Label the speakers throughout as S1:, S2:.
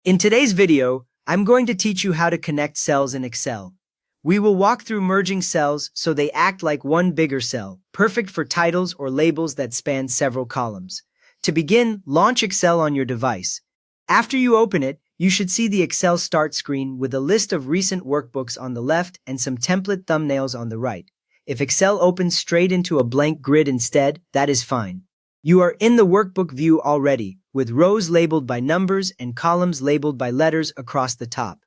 S1: In today's video, I'm going to teach you how to connect cells in Excel. We will walk through merging cells so they act like one bigger cell, perfect for titles or labels that span several columns. To begin, launch Excel on your device. After you open it, you should see the Excel Start screen with a list of recent workbooks on the left and some template thumbnails on the right. If Excel opens straight into a blank grid instead, that is fine. You are in the workbook view already, with rows labeled by numbers and columns labeled by letters across the top.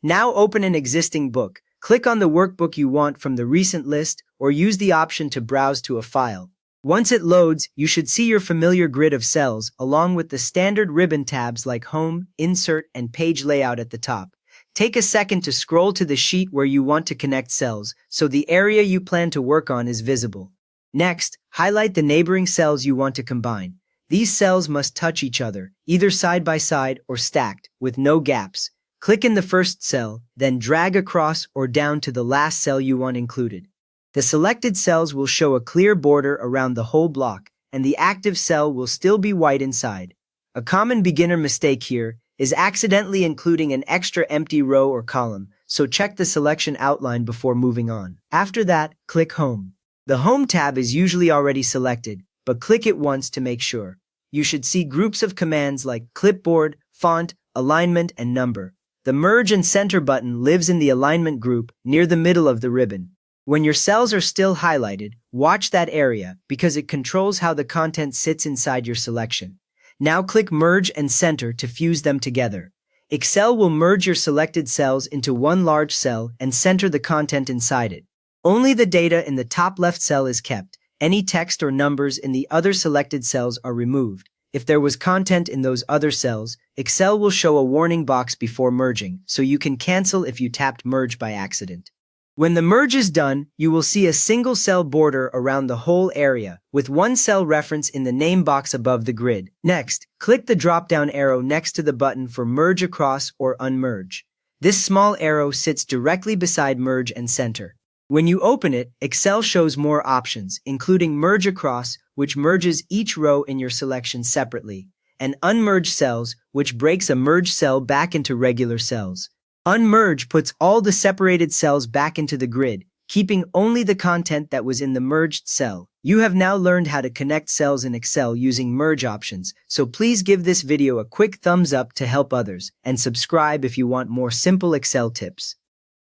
S1: Now open an existing book. Click on the workbook you want from the recent list or use the option to browse to a file. Once it loads, you should see your familiar grid of cells along with the standard ribbon tabs like Home, Insert, and Page Layout at the top. Take a second to scroll to the sheet where you want to connect cells so the area you plan to work on is visible. Next, highlight the neighboring cells you want to combine. These cells must touch each other, either side by side or stacked, with no gaps. Click in the first cell, then drag across or down to the last cell you want included. The selected cells will show a clear border around the whole block, and the active cell will still be white inside. A common beginner mistake here is accidentally including an extra empty row or column, so check the selection outline before moving on. After that, click Home. The Home tab is usually already selected, but click it once to make sure. You should see groups of commands like Clipboard, Font, Alignment, and Number. The Merge and Center button lives in the Alignment group near the middle of the ribbon. When your cells are still highlighted, watch that area because it controls how the content sits inside your selection. Now click Merge and Center to fuse them together. Excel will merge your selected cells into one large cell and center the content inside it. Only the data in the top left cell is kept. Any text or numbers in the other selected cells are removed. If there was content in those other cells, Excel will show a warning box before merging, so you can cancel if you tapped Merge by accident. When the merge is done, you will see a single cell border around the whole area, with one cell reference in the name box above the grid. Next, click the drop-down arrow next to the button for Merge Across or Unmerge. This small arrow sits directly beside Merge and Center. When you open it, Excel shows more options, including Merge Across, which merges each row in your selection separately, and Unmerge Cells, which breaks a merged cell back into regular cells. Unmerge puts all the separated cells back into the grid, keeping only the content that was in the merged cell. You have now learned how to connect cells in Excel using merge options, so please give this video a quick thumbs up to help others, and subscribe if you want more simple Excel tips.